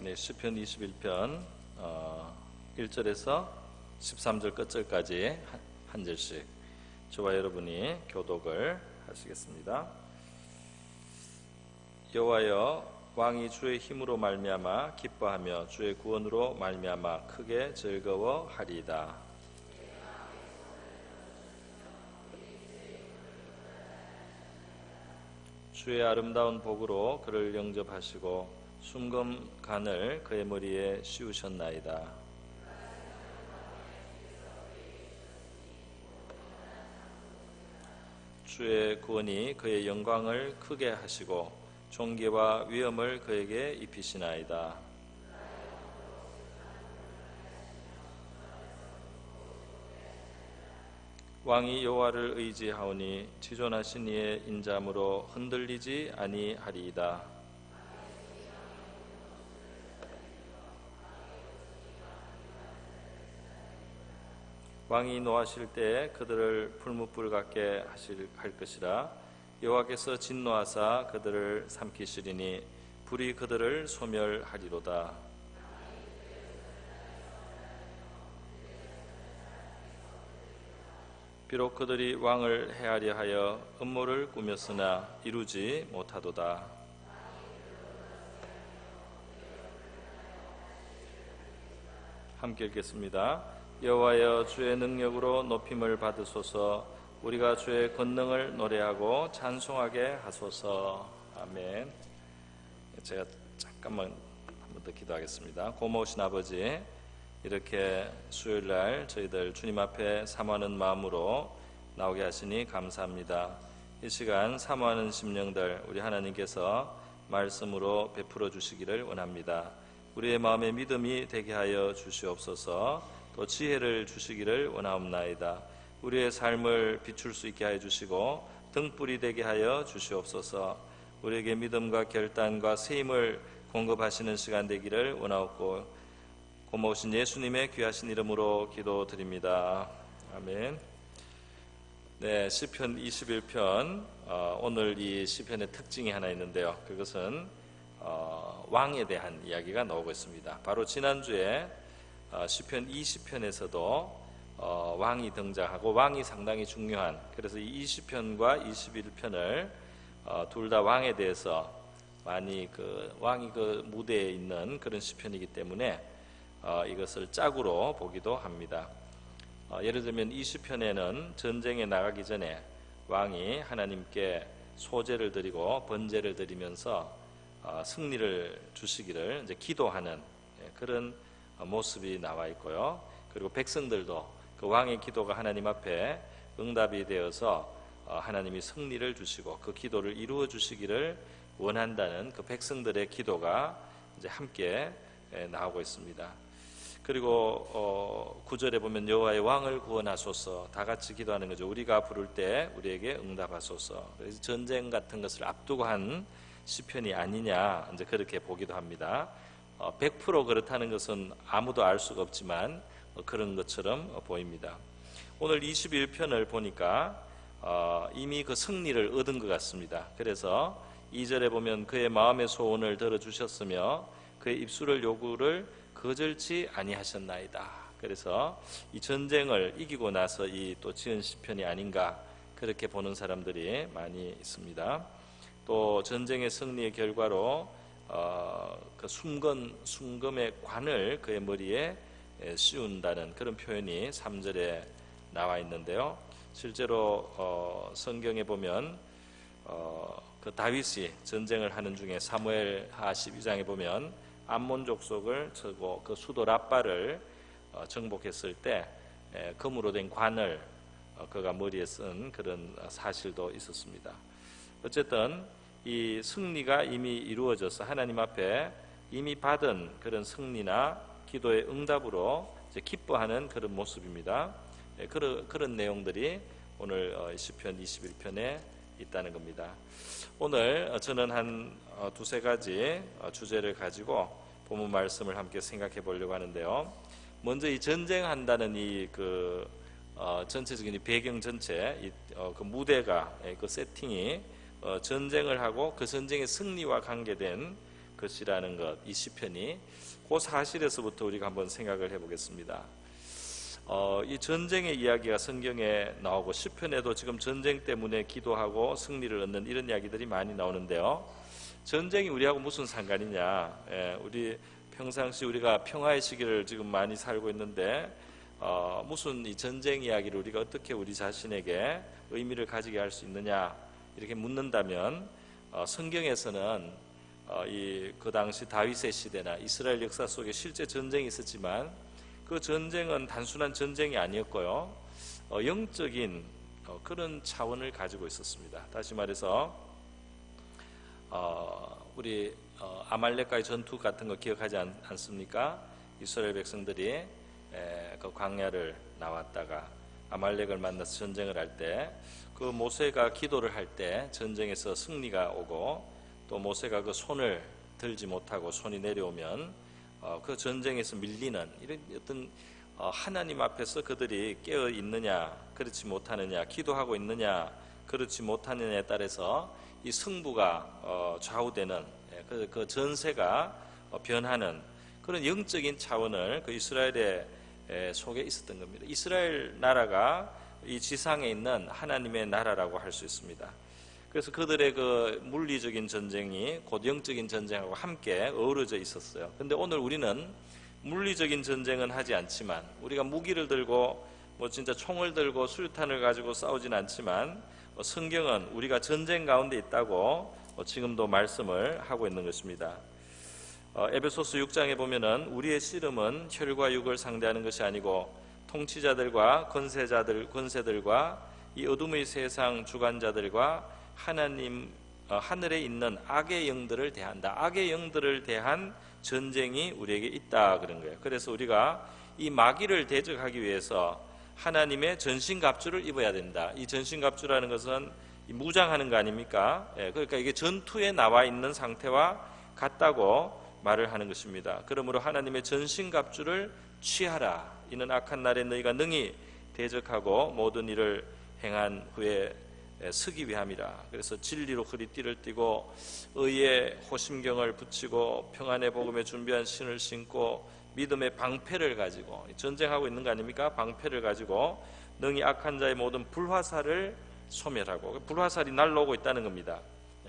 네, 시편 21편 1절에서 13절 끝절까지 한 절씩 저와 여러분이 교독을 하시겠습니다. 여호와여, 왕이 주의 힘으로 말미암아 기뻐하며 주의 구원으로 말미암아 크게 즐거워하리이다. 주의 아름다운 복으로 그를 영접하시고 순금간을 그의 머리에 씌우셨나이다. 주의 구원이 그의 영광을 크게 하시고 존귀와 위엄을 그에게 입히시나이다. 왕이 여호와를 의지하오니 지존하신 이의 인자함으로 흔들리지 아니하리이다. 왕이 노하실 때에 그들을 풀무불 같게 할 것이라. 여호와께서 진노하사 그들을 삼키시리니 불이 그들을 소멸하리로다. 비록 그들이 왕을 해하려 하여 음모를 꾸몄으나 이루지 못하도다. 함께 읽겠습니다. 여호와여, 주의 능력으로 높임을 받으소서. 우리가 주의 권능을 노래하고 찬송하게 하소서. 아멘. 제가 잠깐만 한 번 더 기도하겠습니다. 고마우신 아버지, 이렇게 수요일날 저희들 주님 앞에 사모하는 마음으로 나오게 하시니 감사합니다. 이 시간 사모하는 심령들 우리 하나님께서 말씀으로 베풀어 주시기를 원합니다. 우리의 마음에 믿음이 되게 하여 주시옵소서. 또 지혜를 주시기를 원하옵나이다. 우리의 삶을 비출 수 있게 하여 주시고 등불이 되게 하여 주시옵소서. 우리에게 믿음과 결단과 세임을 공급하시는 시간 되기를 원하옵고 고마우신 예수님의 귀하신 이름으로 기도드립니다. 아멘. 네, 시편 21편 오늘 이 시편의 특징이 하나 있는데요. 그것은 왕에 대한 이야기가 나오고 있습니다. 바로 지난주에 시편 20편에서도 왕이 등장하고 왕이 상당히 중요한, 그래서 이 20편과 21편을 둘 다 왕에 대해서 많이 왕이 무대에 있는 그런 시편이기 때문에 이것을 짝으로 보기도 합니다. 예를 들면 20편에는 전쟁에 나가기 전에 왕이 하나님께 소제를 드리고 번제를 드리면서 승리를 주시기를 이제 기도하는 그런 모습이 나와 있고요. 그리고 백성들도 그 왕의 기도가 하나님 앞에 응답이 되어서 하나님이 승리를 주시고 그 기도를 이루어 주시기를 원한다는 그 백성들의 기도가 이제 함께 나오고 있습니다. 그리고 9절에 보면 여호와의 왕을 구원하소서, 다 같이 기도하는 거죠. 우리가 부를 때 우리에게 응답하소서. 그래서 전쟁 같은 것을 앞두고 한 시편이 아니냐, 이제 그렇게 보기도 합니다. 100% 그렇다는 것은 아무도 알 수가 없지만 그런 것처럼 보입니다. 오늘 21편을 보니까 이미 그 승리를 얻은 것 같습니다. 그래서 2절에 보면 그의 마음의 소원을 들어주셨으며 그의 입술의 요구를 거절치 아니하셨나이다. 그래서 이 전쟁을 이기고 나서 이 또 지은 시편이 아닌가, 그렇게 보는 사람들이 많이 있습니다. 또 전쟁의 승리의 결과로 그 순금의 관을 그의 머리에 씌운다는 그런 표현이 3절에 나와 있는데요. 실제로 성경에 보면 그 다윗이 전쟁을 하는 중에 사무엘하 12장에 보면 암몬 족속을 쳐고 그 수도 랍바를 정복했을 때 금으로 된 관을 그가 머리에 쓴 그런 사실도 있었습니다. 어쨌든 이 승리가 이미 이루어져서 하나님 앞에 이미 받은 그런 승리나 기도의 응답으로 이제 기뻐하는 그런 모습입니다. 그런 내용들이 오늘 시편 21편에 있다는 겁니다. 오늘 저는 한 두세 가지 주제를 가지고 본문 말씀을 함께 생각해 보려고 하는데요. 먼저 이 전쟁한다는 전체적인 이 배경 전체, 그 무대가, 그 세팅이 전쟁을 하고 그 전쟁의 승리와 관계된 것이라는 것, 이 시편이 그 사실에서부터 우리가 한번 생각을 해보겠습니다. 이 전쟁의 이야기가 성경에 나오고 시편에도 지금 전쟁 때문에 기도하고 승리를 얻는 이런 이야기들이 많이 나오는데요. 전쟁이 우리하고 무슨 상관이냐? 우리 평상시 우리가 평화의 시기를 지금 많이 살고 있는데 무슨 이 전쟁 이야기를 우리가 어떻게 우리 자신에게 의미를 가지게 할 수 있느냐 이렇게 묻는다면 성경에서는 그 당시 다윗의 시대나 이스라엘 역사 속에 실제 전쟁이 있었지만 그 전쟁은 단순한 전쟁이 아니었고요, 영적인 그런 차원을 가지고 있었습니다. 다시 말해서 우리 아말렉과의 전투 같은 거 기억하지 않습니까? 이스라엘 백성들이 그 광야를 나왔다가 아말렉을 만나서 전쟁을 할 때 그 모세가 기도를 할 때 전쟁에서 승리가 오고, 또 모세가 그 손을 들지 못하고 손이 내려오면 그 전쟁에서 밀리는 이런 어떤 하나님 앞에서 그들이 깨어 있느냐 그렇지 못하느냐, 기도하고 있느냐 그렇지 못하느냐에 따라서 이 승부가 좌우되는 그 전세가 변하는 그런 영적인 차원을 그 이스라엘의 속에 있었던 겁니다. 이스라엘 나라가 이 지상에 있는 하나님의 나라라고 할 수 있습니다. 그래서 그들의 그 물리적인 전쟁이 곧 영적인 전쟁하고 함께 어우러져 있었어요. 근데 오늘 우리는 물리적인 전쟁은 하지 않지만, 우리가 무기를 들고 진짜 총을 들고 수류탄을 가지고 싸우진 않지만 성경은 우리가 전쟁 가운데 있다고 지금도 말씀을 하고 있는 것입니다. 에베소서 6장에 보면은 우리의 씨름은 혈과 육을 상대하는 것이 아니고 통치자들과 권세들과 이 어둠의 세상 주관자들과 하늘에 있는 악의 영들을 대한다. 악의 영들을 대한 전쟁이 우리에게 있다 그런 거예요. 그래서 우리가 이 마귀를 대적하기 위해서 하나님의 전신갑주를 입어야 된다. 이 전신갑주라는 것은 무장하는 거 아닙니까? 그러니까 이게 전투에 나와 있는 상태와 같다고 말을 하는 것입니다. 그러므로 하나님의 전신갑주를 취하라. 이는 악한 날에 너희가 능히 대적하고 모든 일을 행한 후에 서기 위함이라. 그래서 진리로 허리띠를 띠고 의의 호심경을 붙이고 평안의 복음에 준비한 신을 신고 믿음의 방패를 가지고, 전쟁하고 있는 거 아닙니까? 방패를 가지고 능히 악한 자의 모든 불화살을 소멸하고, 불화살이 날라오고 있다는 겁니다.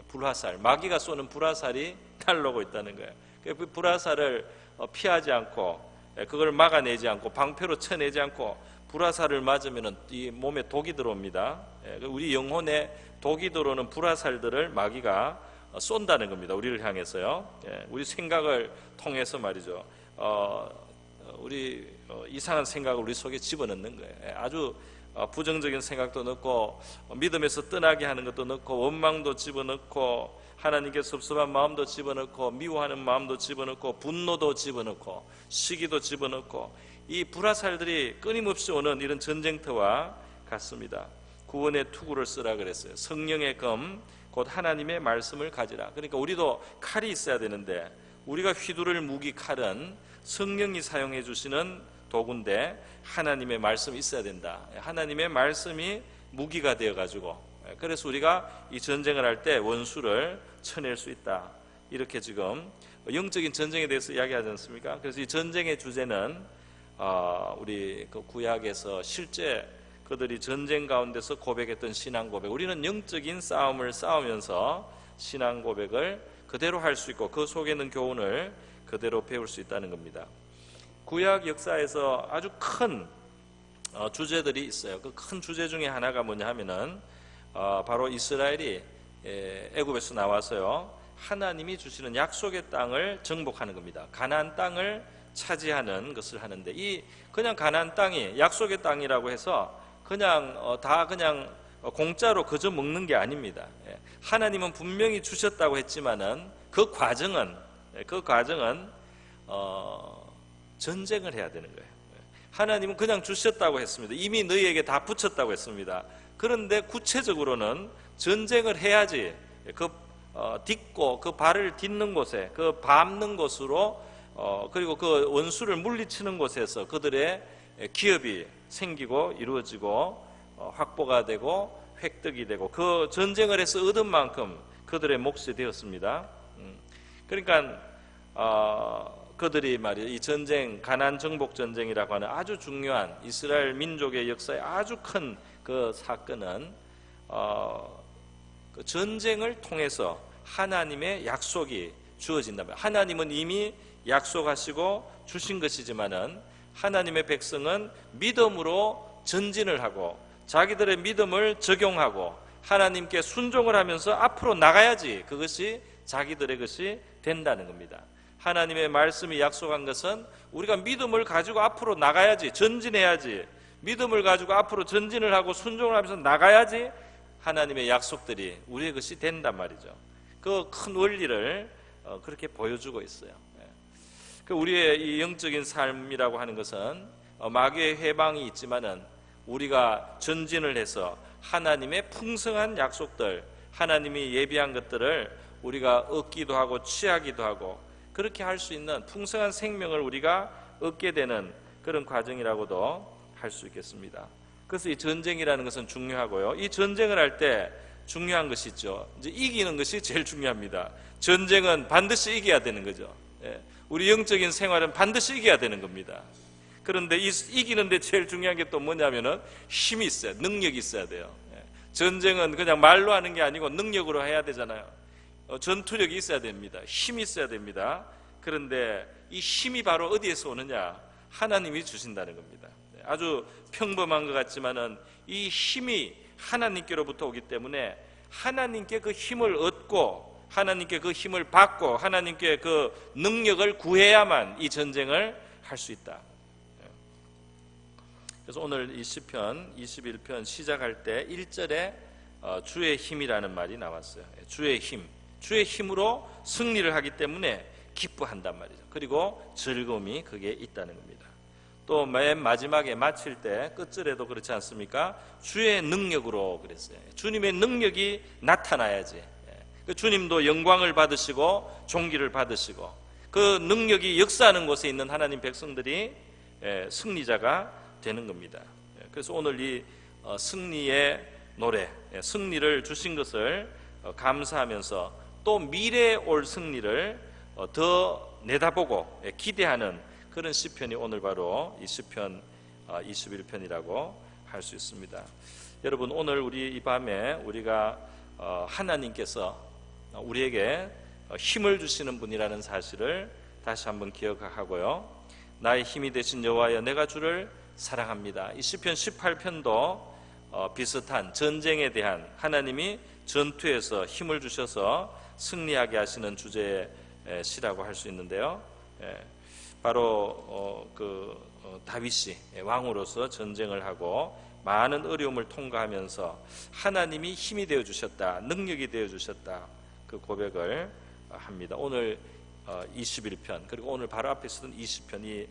불화살, 마귀가 쏘는 불화살이 날라오고 있다는 거예요. 그 불화살을 피하지 않고 그걸 막아내지 않고 방패로 쳐내지 않고 불화살을 맞으면 이 몸에 독이 들어옵니다. 우리 영혼에 독이 들어오는 불화살들을 마귀가 쏜다는 겁니다. 우리를 향해서요. 우리 생각을 통해서 말이죠. 우리 이상한 생각을 우리 속에 집어넣는 거예요. 아주 부정적인 생각도 넣고 믿음에서 떠나게 하는 것도 넣고 원망도 집어넣고 하나님께 섭섭한 마음도 집어넣고 미워하는 마음도 집어넣고 분노도 집어넣고 시기도 집어넣고, 이 불화살들이 끊임없이 오는 이런 전쟁터와 같습니다. 구원의 투구를 쓰라 그랬어요. 성령의 검 곧 하나님의 말씀을 가지라. 그러니까 우리도 칼이 있어야 되는데 우리가 휘두를 무기 칼은 성령이 사용해 주시는 도구인데 하나님의 말씀이 있어야 된다. 하나님의 말씀이 무기가 되어가지고, 그래서 우리가 이 전쟁을 할 때 원수를 쳐낼 수 있다. 이렇게 지금 영적인 전쟁에 대해서 이야기하지 않습니까? 그래서 이 전쟁의 주제는 우리 그 구약에서 실제 그들이 전쟁 가운데서 고백했던 신앙 고백, 우리는 영적인 싸움을 싸우면서 신앙 고백을 그대로 할 수 있고 그 속에 있는 교훈을 그대로 배울 수 있다는 겁니다. 구약 역사에서 아주 큰 주제들이 있어요. 그 큰 주제 중에 하나가 뭐냐 하면은 바로 이스라엘이 애굽에서 나와서요, 하나님이 주시는 약속의 땅을 정복하는 겁니다. 가나안 땅을 차지하는 것을 하는데, 이 그냥 가나안 땅이 약속의 땅이라고 해서 그냥 다 그냥 공짜로 그저 먹는 게 아닙니다. 하나님은 분명히 주셨다고 했지만은 그 과정은 전쟁을 해야 되는 거예요. 하나님은 그냥 주셨다고 했습니다. 이미 너희에게 다 붙였다고 했습니다. 그런데 구체적으로는 전쟁을 해야지 그 딛고 그 발을 딛는 곳에, 그 밟는 곳으로 그리고 그 원수를 물리치는 곳에서 그들의 기업이 생기고 이루어지고 확보가 되고 획득이 되고, 그 전쟁을 해서 얻은 만큼 그들의 몫이 되었습니다. 그러니까 그들이 말이에요, 이 전쟁, 가나안 정복 전쟁이라고 하는 아주 중요한 이스라엘 민족의 역사에 아주 큰 그 사건은 그 전쟁을 통해서 하나님의 약속이 주어진다면, 하나님은 이미 약속하시고 주신 것이지만은 하나님의 백성은 믿음으로 전진을 하고 자기들의 믿음을 적용하고 하나님께 순종을 하면서 앞으로 나가야지 그것이 자기들의 것이 된다는 겁니다. 하나님의 말씀이 약속한 것은 우리가 믿음을 가지고 앞으로 나가야지, 전진해야지, 믿음을 가지고 앞으로 전진을 하고 순종을 하면서 나가야지 하나님의 약속들이 우리의 것이 된단 말이죠. 그 큰 원리를 그렇게 보여주고 있어요. 우리의 이 영적인 삶이라고 하는 것은 마귀의 해방이 있지만은 우리가 전진을 해서 하나님의 풍성한 약속들, 하나님이 예비한 것들을 우리가 얻기도 하고 취하기도 하고 그렇게 할 수 있는 풍성한 생명을 우리가 얻게 되는 그런 과정이라고도 할 수 있겠습니다. 그래서 이 전쟁이라는 것은 중요하고요. 이 전쟁을 할 때 중요한 것이 있죠. 이제 이기는 것이 제일 중요합니다. 전쟁은 반드시 이겨야 되는 거죠. 우리 영적인 생활은 반드시 이겨야 되는 겁니다. 그런데 이기는데 제일 중요한 게 또 뭐냐면은 힘이 있어야, 능력이 있어야 돼요. 전쟁은 그냥 말로 하는 게 아니고 능력으로 해야 되잖아요. 전투력이 있어야 됩니다. 힘이 있어야 됩니다. 그런데 이 힘이 바로 어디에서 오느냐? 하나님이 주신다는 겁니다. 아주 평범한 것 같지만은 이 힘이 하나님께로부터 오기 때문에 하나님께 그 힘을 얻고 하나님께 그 힘을 받고 하나님께 그 능력을 구해야만 이 전쟁을 할 수 있다. 그래서 오늘 이 시편 21편 시작할 때 1절에 주의 힘이라는 말이 나왔어요. 주의 힘, 주의 힘으로 승리를 하기 때문에 기뻐한단 말이죠. 그리고 즐거움이 그게 있다는 겁니다. 또 맨 마지막에 마칠 때 끝절에도 그렇지 않습니까? 주의 능력으로 그랬어요. 주님의 능력이 나타나야지. 주님도 영광을 받으시고 존귀를 받으시고 그 능력이 역사하는 곳에 있는 하나님 백성들이 승리자가 되는 겁니다. 그래서 오늘 이 승리의 노래, 승리를 주신 것을 감사하면서 또 미래에 올 승리를 더 내다보고 기대하는 그런 시편이 오늘 바로 이 시편 21편이라고 할 수 있습니다. 여러분, 오늘 우리 이 밤에 우리가 하나님께서 우리에게 힘을 주시는 분이라는 사실을 다시 한번 기억하고요. 나의 힘이 되신 여호와여, 내가 주를 사랑합니다. 이 시편 18편도 비슷한 전쟁에 대한, 하나님이 전투에서 힘을 주셔서 승리하게 하시는 주제의 시라고 할 수 있는데요. 바로 다윗이 왕으로서 전쟁을 하고 많은 어려움을 통과하면서 하나님이 힘이 되어 주셨다, 능력이 되어 주셨다, 그 고백을 합니다. 오늘 21편 그리고 오늘 바로 앞에 쓰던 20편이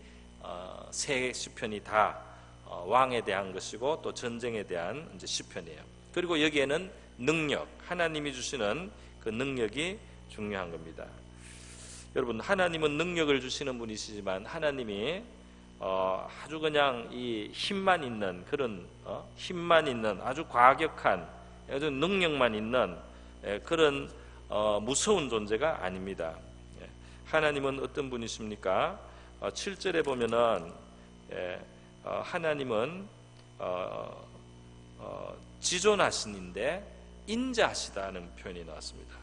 세 시편이 다 왕에 대한 것이고 또 전쟁에 대한 이제 시편이에요. 그리고 여기에는 능력, 하나님이 주시는 그 능력이 중요한 겁니다. 여러분, 하나님은 능력을 주시는 분이시지만 하나님이 아주 그냥 이 힘만 있는 그런 힘만 있는 아주 과격한 아주 능력만 있는 그런 무서운 존재가 아닙니다. 하나님은 어떤 분이십니까? 7절에 보면은 하나님은 지존하신인데 인자하시다는 표현이 나왔습니다.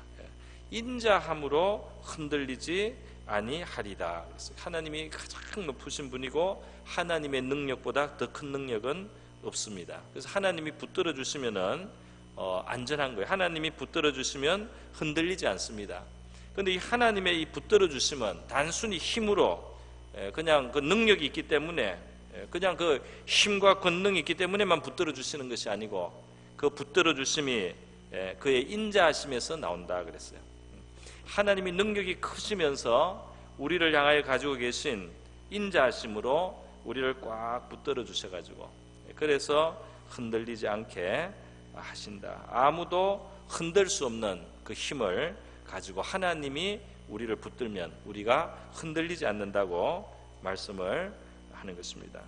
인자함으로 흔들리지 아니하리다. 하나님이 가장 높으신 분이고 하나님의 능력보다 더 큰 능력은 없습니다. 그래서 하나님이 붙들어 주시면은 안전한 거예요. 하나님이 붙들어 주시면 흔들리지 않습니다. 그런데 이 하나님의 이 붙들어 주심은 단순히 힘으로 그냥 그 능력이 있기 때문에 그냥 그 힘과 권능이 있기 때문에만 붙들어 주시는 것이 아니고 그 붙들어 주심이 그의 인자하심에서 나온다 그랬어요. 하나님이 능력이 크시면서 우리를 향하여 가지고 계신 인자하심으로 우리를 꽉 붙들어 주셔가지고 그래서 흔들리지 않게 하신다. 아무도 흔들 수 없는 그 힘을 가지고 하나님이 우리를 붙들면 우리가 흔들리지 않는다고 말씀을 하는 것입니다.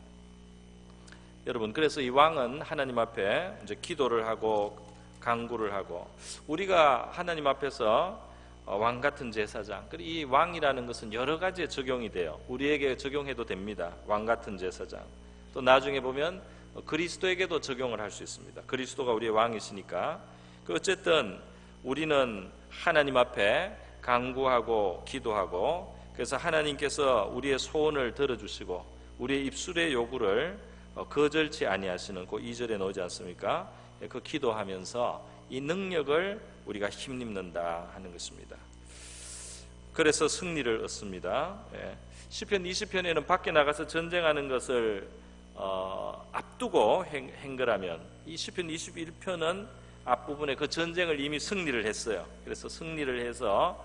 여러분, 그래서 이 왕은 하나님 앞에 이제 기도를 하고 간구를 하고 우리가 하나님 앞에서 왕 같은 제사장. 이 왕이라는 것은 여러 가지에 적용이 돼요. 우리에게 적용해도 됩니다. 왕 같은 제사장. 또 나중에 보면 그리스도에게도 적용을 할 수 있습니다. 그리스도가 우리의 왕이시니까. 어쨌든 우리는 하나님 앞에 간구하고 기도하고, 그래서 하나님께서 우리의 소원을 들어주시고 우리의 입술의 요구를 거절치 아니하시는 그 2절에 나오지 않습니까? 그 기도하면서 이 능력을 우리가 힘입는다 하는 것입니다. 그래서 승리를 얻습니다. 시편 20편에는 밖에 나가서 전쟁하는 것을 앞두고 행거라면, 이 시편 21편은 앞부분에 그 전쟁을 이미 승리를 했어요. 그래서 승리를 해서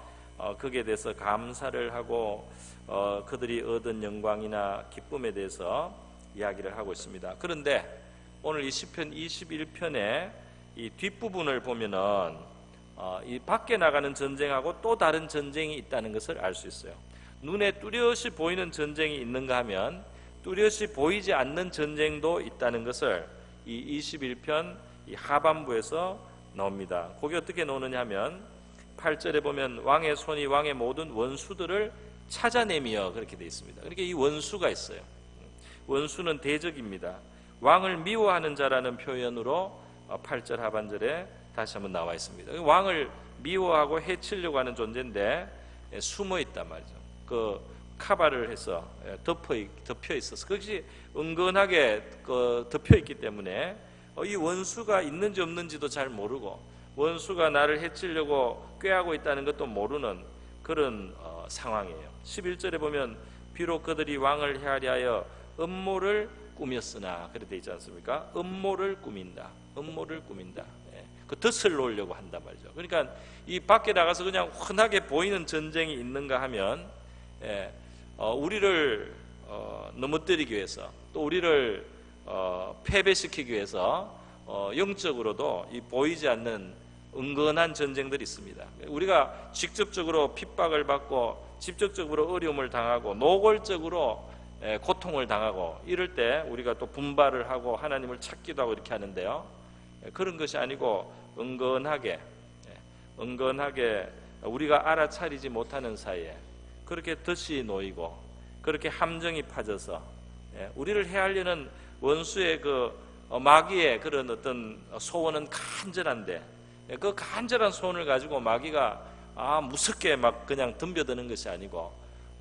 거기에 대해서 감사를 하고 그들이 얻은 영광이나 기쁨에 대해서 이야기를 하고 있습니다. 그런데 오늘 이 시편 21편에 이 뒷부분을 보면은 이 밖에 나가는 전쟁하고 또 다른 전쟁이 있다는 것을 알 수 있어요. 눈에 뚜렷이 보이는 전쟁이 있는가 하면 뚜렷이 보이지 않는 전쟁도 있다는 것을 이 21편 이 하반부에서 나옵니다. 거기 어떻게 나오느냐 하면 8절에 보면 왕의 손이 왕의 모든 원수들을 찾아내며, 그렇게 되어 있습니다. 그러니까 이 원수가 있어요. 원수는 대적입니다. 왕을 미워하는 자라는 표현으로 8절 하반절에 다시 한번 나와 있습니다. 왕을 미워하고 해치려고 하는 존재인데 숨어 있단 말이죠. 그 카바를 해서 덮여 있어서, 그것이 은근하게 덮여 있기 때문에 이 원수가 있는지 없는지도 잘 모르고, 원수가 나를 해치려고 꾀하고 있다는 것도 모르는 그런 상황이에요. 11절에 보면 비록 그들이 왕을 해하려 하여 음모를 꾸몄으나, 그렇게 되어 있지 않습니까? 음모를 꾸민다. 음모를 꾸민다. 그 덫을 놓으려고 한단 말이죠. 그러니까 이 밖에 나가서 그냥 흔하게 보이는 전쟁이 있는가 하면 우리를 넘어뜨리기 위해서, 또 우리를 패배시키기 위해서 영적으로도 이 보이지 않는 은근한 전쟁들이 있습니다. 우리가 직접적으로 핍박을 받고 직접적으로 어려움을 당하고 노골적으로 고통을 당하고 이럴 때 우리가 또 분발을 하고 하나님을 찾기도 하고 이렇게 하는데요, 그런 것이 아니고 은근하게 우리가 알아차리지 못하는 사이에 그렇게 덫이 놓이고 그렇게 함정이 파져서 우리를 해하려는 원수의 그 마귀의 그런 어떤 소원은 간절한데, 그 간절한 소원을 가지고 마귀가 무섭게 막 그냥 덤벼드는 것이 아니고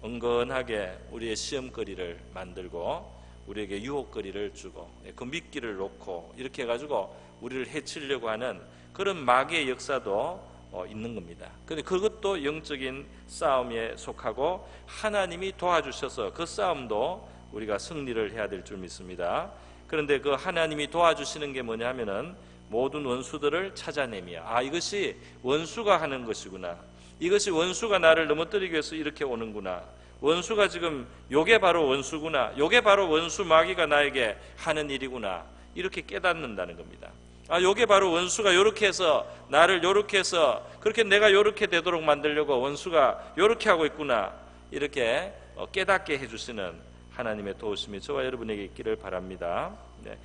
은근하게 우리의 시험거리를 만들고 우리에게 유혹거리를 주고 그 미끼를 놓고 이렇게 해가지고 우리를 해치려고 하는 그런 마귀의 역사도 있는 겁니다. 그런데 그것도 영적인 싸움에 속하고 하나님이 도와주셔서 그 싸움도 우리가 승리를 해야 될 줄 믿습니다. 그런데 그 하나님이 도와주시는 게 뭐냐면은 모든 원수들을 찾아내며, 이것이 원수가 하는 것이구나, 이것이 원수가 나를 넘어뜨리기 위해서 이렇게 오는구나, 원수가 지금 요게 바로 원수구나, 요게 바로 원수 마귀가 나에게 하는 일이구나, 이렇게 깨닫는다는 겁니다. 요게 바로 원수가 요렇게 해서 나를 요렇게 해서 그렇게 내가 요렇게 되도록 만들려고 원수가 요렇게 하고 있구나, 이렇게 깨닫게 해주시는 하나님의 도우심이 저와 여러분에게 있기를 바랍니다.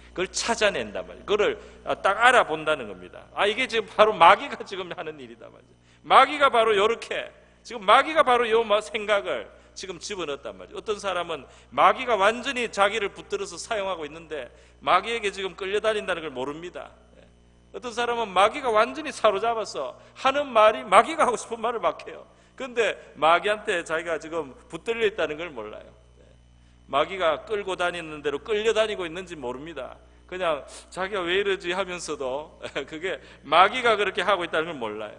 그걸 찾아낸단 말이에요. 그걸 딱 알아본다는 겁니다. 이게 지금 바로 마귀가 지금 하는 일이다 말이죠. 마귀가 바로 요렇게, 지금 마귀가 바로 요 생각을 지금 집어넣었단 말이죠. 어떤 사람은 마귀가 완전히 자기를 붙들어서 사용하고 있는데 마귀에게 지금 끌려다닌다는 걸 모릅니다. 어떤 사람은 마귀가 완전히 사로잡아서 하는 말이 마귀가 하고 싶은 말을 막 해요. 그런데 마귀한테 자기가 지금 붙들려 있다는 걸 몰라요. 마귀가 끌고 다니는 대로 끌려다니고 있는지 모릅니다. 그냥 자기가 왜 이러지 하면서도 그게 마귀가 그렇게 하고 있다는 걸 몰라요.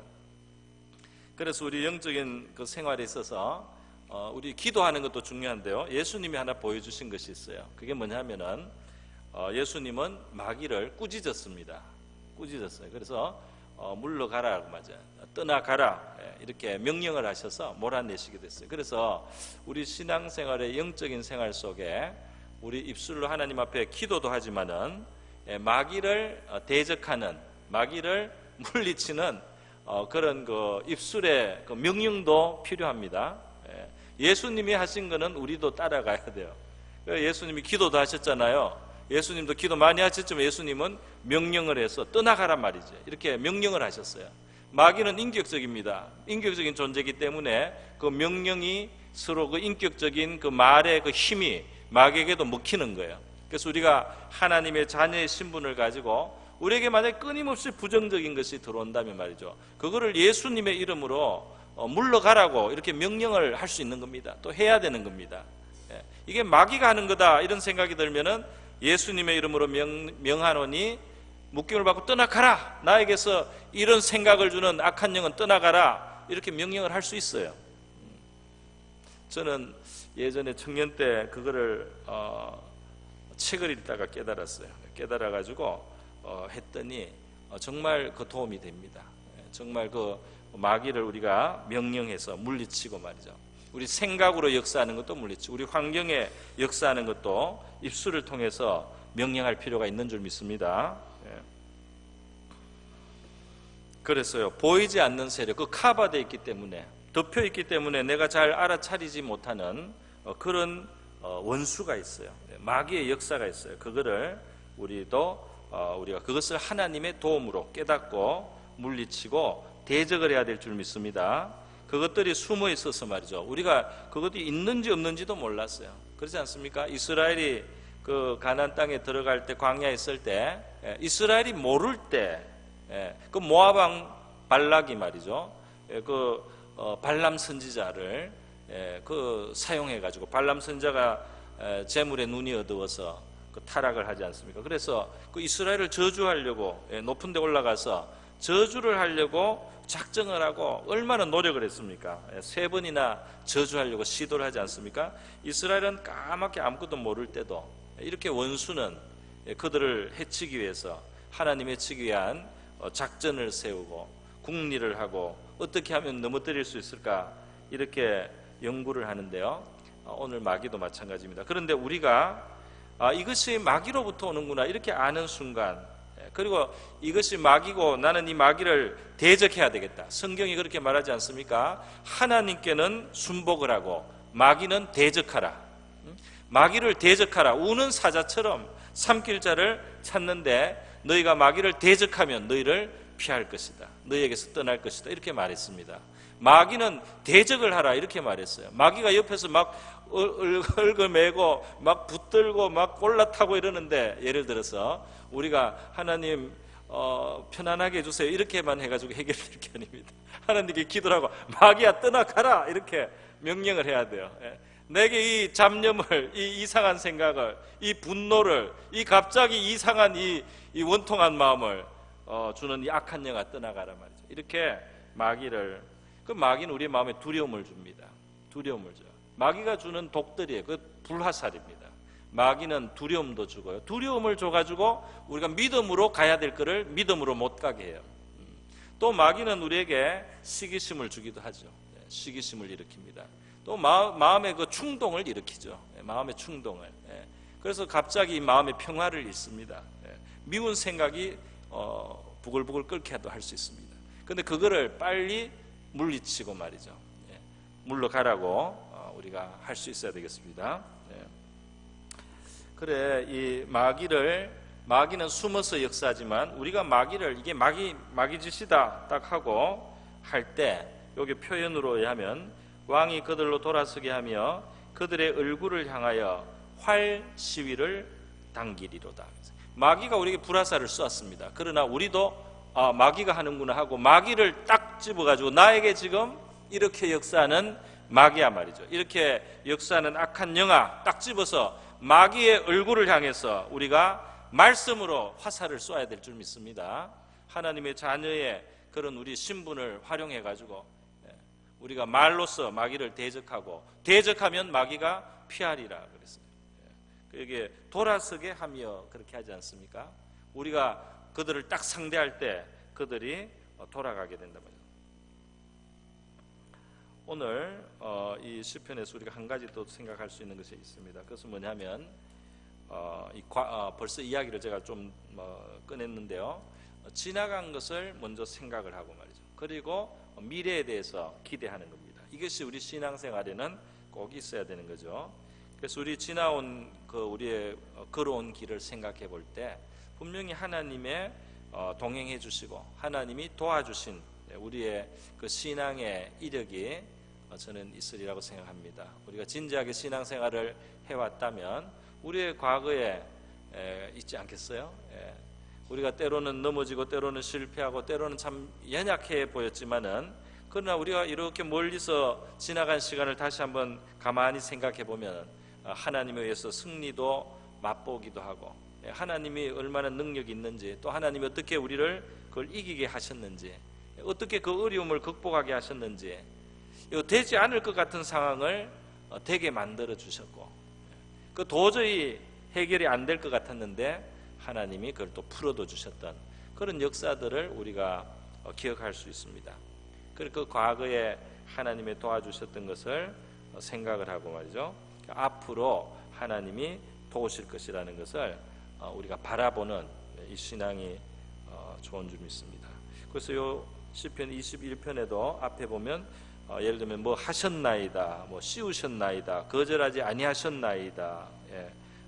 그래서 우리 영적인 그 생활에 있어서 우리 기도하는 것도 중요한데요, 예수님이 하나 보여주신 것이 있어요. 그게 뭐냐면은 예수님은 마귀를 꾸짖었습니다. 꾸짖었어요. 그래서 물러가라고, 맞아요, 떠나가라, 이렇게 명령을 하셔서 몰아내시게 됐어요. 그래서 우리 신앙생활의 영적인 생활 속에 우리 입술로 하나님 앞에 기도도 하지만은 마귀를 대적하는, 마귀를 물리치는 그런 그 입술의 그 명령도 필요합니다. 예수님이 하신 거는 우리도 따라가야 돼요. 예수님이 기도도 하셨잖아요. 예수님도 기도 많이 하셨지만 예수님은 명령을 해서 떠나가란 말이죠. 이렇게 명령을 하셨어요. 마귀는 인격적입니다. 인격적인 존재이기 때문에 그 명령이 서로 그 인격적인 그 말의 그 힘이 마귀에게도 먹히는 거예요. 그래서 우리가 하나님의 자녀의 신분을 가지고 우리에게 만약에 끊임없이 부정적인 것이 들어온다면 말이죠, 그거를 예수님의 이름으로 물러가라고 이렇게 명령을 할 수 있는 겁니다. 또 해야 되는 겁니다. 이게 마귀가 하는 거다 이런 생각이 들면은 예수님의 이름으로 명하노니 묶임을 받고 떠나가라, 나에게서 이런 생각을 주는 악한 영은 떠나가라, 이렇게 명령을 할 수 있어요. 저는 예전에 청년 때 그거를 책을 읽다가 깨달았어요. 깨달아가지고 했더니 정말 그 도움이 됩니다. 정말 그 마귀를 우리가 명령해서 물리치고 말이죠, 우리 생각으로 역사하는 것도 물리치고 우리 환경에 역사하는 것도 입술을 통해서 명령할 필요가 있는 줄 믿습니다. 그래서요, 보이지 않는 세력, 그 커버되어 있기 때문에, 덮여 있기 때문에 내가 잘 알아차리지 못하는 그런 원수가 있어요. 마귀의 역사가 있어요. 그거를 우리가 그것을 하나님의 도움으로 깨닫고 물리치고 대적을 해야 될 줄 믿습니다. 그것들이 숨어 있어서 말이죠, 우리가 그것이 있는지 없는지도 몰랐어요. 그렇지 않습니까? 이스라엘이 그 가나안 땅에 들어갈 때, 광야에 있을 때, 이스라엘이 모를 때 그 모압 왕 발락이 말이죠, 그 발람 선지자를 그 사용해 가지고, 발람 선지자가 재물에 눈이 어두워서 그 타락을 하지 않습니까? 그래서 그 이스라엘을 저주하려고 높은 데 올라가서 저주를 하려고 작정을 하고 얼마나 노력을 했습니까? 3번이나 저주하려고 시도를 하지 않습니까? 이스라엘은 까맣게 아무것도 모를 때도 이렇게 원수는 그들을 해치기 위해서, 하나님 해치기 위한 작전을 세우고 궁리를 하고 어떻게 하면 넘어뜨릴 수 있을까, 이렇게 연구를 하는데요, 오늘 마귀도 마찬가지입니다. 그런데 우리가 이것이 마귀로부터 오는구나 이렇게 아는 순간, 그리고 이것이 마귀고 나는 이 마귀를 대적해야 되겠다, 성경이 그렇게 말하지 않습니까? 하나님께는 순복을 하고 마귀는 대적하라. 마귀를 대적하라. 우는 사자처럼 삼킬 자를 찾는데 너희가 마귀를 대적하면 너희를 피할 것이다, 너희에게서 떠날 것이다, 이렇게 말했습니다. 마귀는 대적을 하라 이렇게 말했어요. 마귀가 옆에서 막 얽어매고 막 붙들고 막 올라타고 이러는데, 예를 들어서 우리가 하나님 편안하게 해주세요 이렇게만 해가지고 해결될 게 아닙니다. 하나님께 기도를 하고 마귀야 떠나가라 이렇게 명령을 해야 돼요. 내게 이 잡념을, 이 이상한 생각을, 이 분노를, 이 갑자기 이상한 이 원통한 마음을 주는 이 악한 영아 떠나가라 말이죠. 이렇게 마귀를, 그 마귀는 우리 마음에 두려움을 줍니다. 두려움을 줘요. 마귀가 주는 독들이에요. 그 불화살입니다. 마귀는 두려움도 주고요, 두려움을 줘가지고 우리가 믿음으로 가야 될 거를 믿음으로 못 가게 해요. 또 마귀는 우리에게 시기심을 주기도 하죠. 시기심을 일으킵니다. 또 마음의 그 충동을 일으키죠. 마음의 충동을. 그래서 갑자기 마음의 평화를 잃습니다. 미운 생각이 부글부글 끓게도 할 수 있습니다. 그런데 그거를 빨리 물리치고 말이죠, 물러가라고 우리가 할 수 있어야 되겠습니다. 그래, 이 마귀는 숨어서 역사하지만 우리가 마귀를, 이게 마귀 짓이다 딱 하고 할 때, 여기 표현으로 하면 왕이 그들로 돌아서게 하며 그들의 얼굴을 향하여 활 시위를 당기리로다. 마귀가 우리에게 불화살을 쏘았습니다. 그러나 우리도 마귀가 하는구나 하고 마귀를 딱 집어가지고, 나에게 지금 이렇게 역사하는 마귀야 말이죠, 이렇게 역사하는 악한 영아 딱 집어서 마귀의 얼굴을 향해서 우리가 말씀으로 화살을 쏘아야 될 줄 믿습니다. 하나님의 자녀의 그런 우리 신분을 활용해 가지고 우리가 말로써 마귀를 대적하고, 대적하면 마귀가 피하리라 그랬어요. 그게 돌아서게 하며 그렇게 하지 않습니까? 우리가 그들을 딱 상대할 때 그들이 돌아가게 된다 말이죠. 오늘 이 시편에서 우리가 한 가지 또 생각할 수 있는 것이 있습니다. 그것은 뭐냐면 벌써 이야기를 제가 좀 꺼냈는데요, 지나간 것을 먼저 생각을 하고 말이죠, 그리고 미래에 대해서 기대하는 겁니다. 이것이 우리 신앙생활에는 꼭 있어야 되는 거죠. 그래서 우리 지나온 우리의 걸어온 길을 생각해 볼 때 분명히 하나님의 동행해 주시고 하나님이 도와주신 우리의 그 신앙의 이력이 저는 있으리라고 생각합니다. 우리가 진지하게 신앙생활을 해왔다면 우리의 과거에 있지 않겠어요? 우리가 때로는 넘어지고 때로는 실패하고 때로는 참 연약해 보였지만은, 그러나 우리가 이렇게 멀리서 지나간 시간을 다시 한번 가만히 생각해 보면 하나님에 의해서 승리도 맛보기도 하고, 하나님이 얼마나 능력이 있는지, 또 하나님이 어떻게 우리를 그걸 이기게 하셨는지, 어떻게 그 어려움을 극복하게 하셨는지, 되지 않을 것 같은 상황을 되게 만들어 주셨고, 그 도저히 해결이 안 될 것 같았는데 하나님이 그걸 또 풀어도 주셨던 그런 역사들을 우리가 기억할 수 있습니다. 그리고 그 과거에 하나님이 도와주셨던 것을 생각을 하고 말이죠, 앞으로 하나님이 도우실 것이라는 것을 우리가 바라보는 이 신앙이 좋은 줄 믿습니다. 그래서 요 시편 21편에도 앞에 보면 예를 들면 뭐 하셨나이다, 뭐 씌우셨나이다, 거절하지 아니하셨나이다,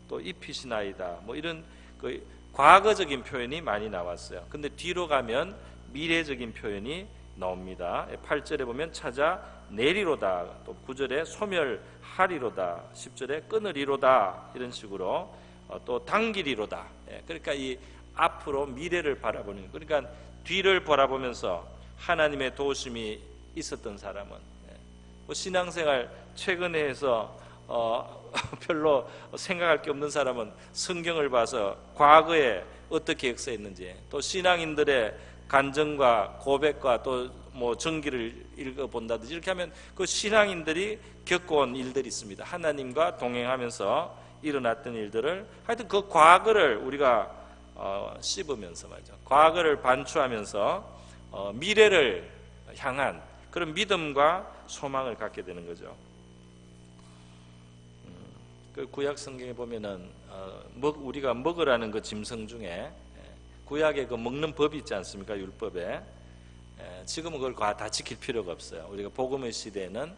또 입히시나이다, 뭐 이런 그 과거적인 표현이 많이 나왔어요. 근데 뒤로 가면 미래적인 표현이 나옵니다. 8절에 보면 찾아 내리로다, 또 9절에 소멸하리로다, 10절에 끊으리로다, 이런 식으로 또 당기리로다. 그러니까 이 앞으로 미래를 바라보는, 그러니까 뒤를 바라보면서 하나님의 도우심이 있었던 사람은, 뭐 신앙생활 최근에 해서 별로 생각할 게 없는 사람은 성경을 봐서 과거에 어떻게 역사했는지, 또 신앙인들의 간증과 고백과 또 뭐 전기를 읽어본다든지 이렇게 하면 그 신앙인들이 겪어온 일들이 있습니다. 하나님과 동행하면서 일어났던 일들을, 하여튼 그 과거를 우리가 씹으면서 말이죠, 과거를 반추하면서 미래를 향한 그런 믿음과 소망을 갖게 되는 거죠. 그 구약 성경에 보면은 우리가 먹으라는 그 짐승 중에 구약에 그 먹는 법이 있지 않습니까? 율법에. 지금은 그걸 다 지킬 필요가 없어요. 우리가 복음의 시대에는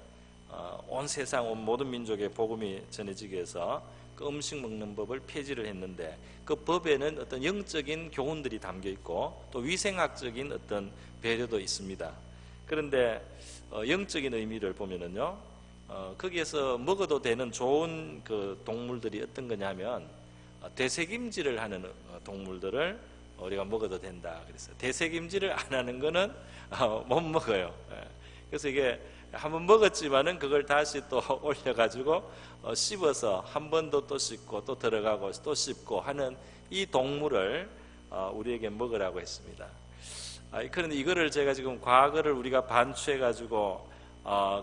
온 세상 온 모든 민족의 복음이 전해지기 위해서 그 음식 먹는 법을 폐지를 했는데, 그 법에는 어떤 영적인 교훈들이 담겨 있고 또 위생학적인 어떤 배려도 있습니다. 그런데 영적인 의미를 보면은요, 거기에서 먹어도 되는 좋은 그 동물들이 어떤 거냐면 되새김질을 하는 동물들을 우리가 먹어도 된다 그랬어요. 되새김질을 안 하는 거는 못 먹어요. 그래서 이게 한번 먹었지만은 그걸 다시 또 올려가지고 씹어서 한 번 더 또 씹고 또 들어가고 또 씹고 하는 이 동물을 우리에게 먹으라고 했습니다. 그런데 이거를 제가 지금 과거를 우리가 반추해가지고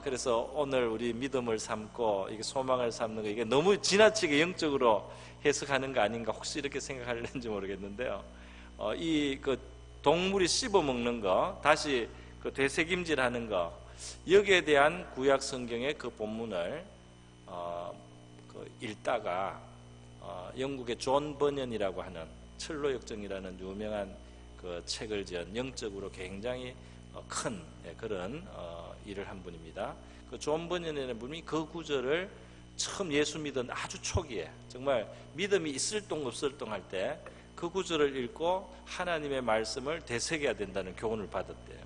그래서 오늘 우리 믿음을 삼고 이게 소망을 삼는 거, 이게 너무 지나치게 영적으로 해석하는 거 아닌가, 혹시 이렇게 생각하는지 모르겠는데요. 이 그 동물이 씹어 먹는 거, 다시 그 되새김질하는 거, 여기에 대한 구약 성경의 그 본문을 그 읽다가 영국의 존 버년이라고 하는 철로역정이라는 유명한 그 책을 지은 영적으로 굉장히 큰 그런 일을 한 분입니다. 그 존 버년이라는 분이 그 구절을 처음 예수 믿은 아주 초기에, 정말 믿음이 있을 동 없을 동 할 때 그 구절을 읽고 하나님의 말씀을 되새겨야 된다는 교훈을 받았대요.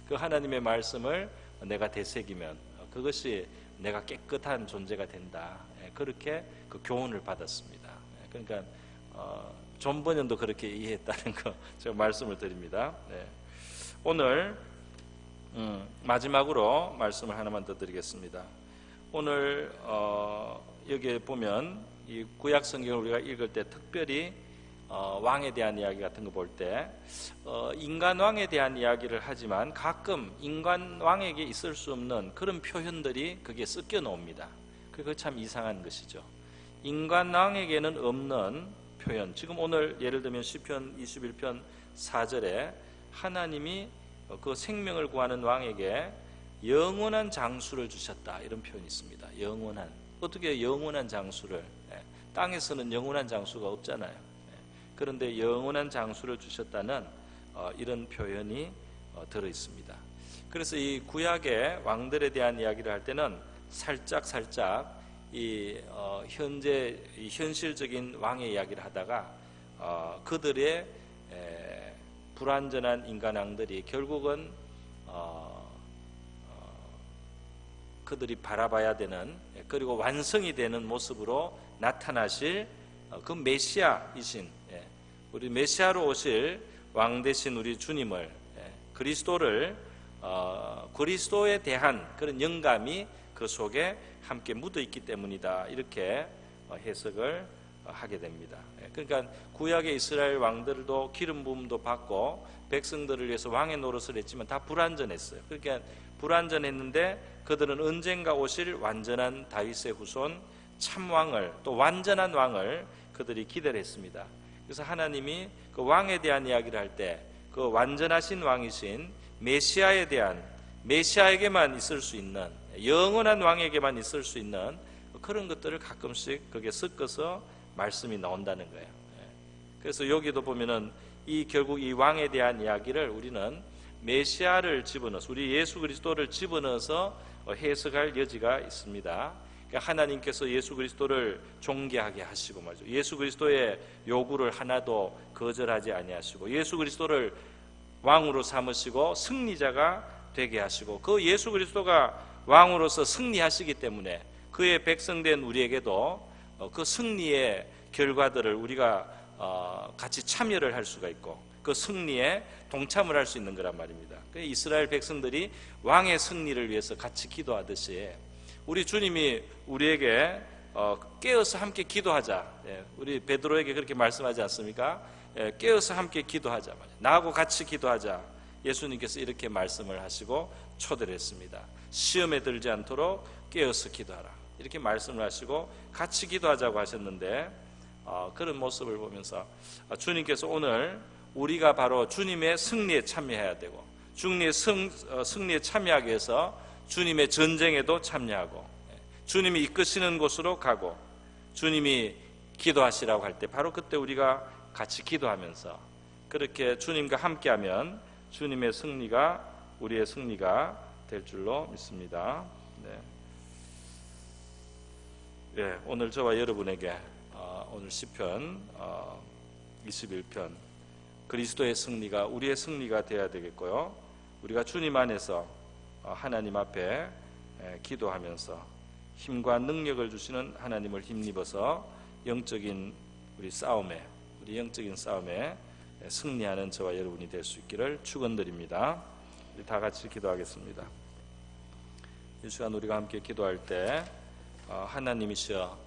그 하나님의 말씀을 내가 되새기면 그것이 내가 깨끗한 존재가 된다, 그렇게 그 교훈을 받았습니다. 그러니까 존 버년도 그렇게 이해했다는 거 제가 말씀을 드립니다. 오늘 마지막으로 말씀을 하나만 더 드리겠습니다. 오늘 여기에 보면 이 구약 성경을 우리가 읽을 때 특별히 왕에 대한 이야기 같은 거 볼 때 인간 왕에 대한 이야기를 하지만 가끔 인간 왕에게 있을 수 없는 그런 표현들이 거기에 섞여 나옵니다. 그거 참 이상한 것이죠. 인간 왕에게는 없는 표현, 지금 오늘 예를 들면 시편 21편 4절에 하나님이 그 생명을 구하는 왕에게 영원한 장수를 주셨다, 이런 표현이 있습니다. 영원한, 어떻게 영원한 장수를, 땅에서는 영원한 장수가 없잖아요. 그런데 영원한 장수를 주셨다는 이런 표현이 들어 있습니다. 그래서 이 구약의 왕들에 대한 이야기를 할 때는 살짝 이 현재 이 현실적인 왕의 이야기를 하다가 그들의 불완전한 인간 왕들이 결국은 그들이 바라봐야 되는, 그리고 완성이 되는 모습으로 나타나실 그 메시아이신, 우리 메시아로 오실 왕 되신 우리 주님을, 그리스도를, 그리스도에 대한 그런 영감이 그 속에 함께 묻어 있기 때문이다, 이렇게 해석을 하게 됩니다. 그러니까 구약의 이스라엘 왕들도 기름 부음도 받고 백성들을 위해서 왕의 노릇을 했지만 다 불완전했어요. 그러니까 불완전했는데 그들은 언젠가 오실 완전한 다윗의 후손 참왕을, 또 완전한 왕을 그들이 기대를 했습니다. 그래서 하나님이 그 왕에 대한 이야기를 할 때 그 완전하신 왕이신 메시아에 대한, 메시아에게만 있을 수 있는, 영원한 왕에게만 있을 수 있는 그런 것들을 가끔씩 거기에 섞어서 말씀이 나온다는 거예요. 그래서 여기도 보면은 결국 이 왕에 대한 이야기를 우리는 메시아를 집어넣어서, 우리 예수 그리스도를 집어넣어서 해석할 여지가 있습니다. 그러니까 하나님께서 예수 그리스도를 존귀하게 하시고 말이죠. 예수 그리스도의 요구를 하나도 거절하지 아니하시고 예수 그리스도를 왕으로 삼으시고 승리자가 되게 하시고, 그 예수 그리스도가 왕으로서 승리하시기 때문에 그의 백성된 우리에게도 그 승리의 결과들을 우리가 같이 참여를 할 수가 있고 그 승리에 동참을 할 수 있는 거란 말입니다. 이스라엘 백성들이 왕의 승리를 위해서 같이 기도하듯이 우리 주님이 우리에게 깨어서 함께 기도하자, 우리 베드로에게 그렇게 말씀하지 않습니까? 깨어서 함께 기도하자, 나하고 같이 기도하자, 예수님께서 이렇게 말씀을 하시고 초대를 했습니다. 시험에 들지 않도록 깨어서 기도하라, 이렇게 말씀을 하시고 같이 기도하자고 하셨는데, 그런 모습을 보면서 주님께서 오늘 우리가 바로 주님의 승리에 참여해야 되고, 주님의 승리에 참여하기 위해서 주님의 전쟁에도 참여하고, 주님이 이끄시는 곳으로 가고, 주님이 기도하시라고 할 때 바로 그때 우리가 같이 기도하면서 그렇게 주님과 함께하면 주님의 승리가 우리의 승리가 될 줄로 믿습니다. 오늘 저와 여러분에게 오늘 시편 21편 그리스도의 승리가 우리의 승리가 되어야 되겠고요, 우리가 주님 안에서 하나님 앞에 기도하면서 힘과 능력을 주시는 하나님을 힘입어서 영적인 우리 영적인 싸움에 승리하는 저와 여러분이 될 수 있기를 축원드립니다. 우리 다 같이 기도하겠습니다. 이 시간 우리가 함께 기도할 때 하나님이시여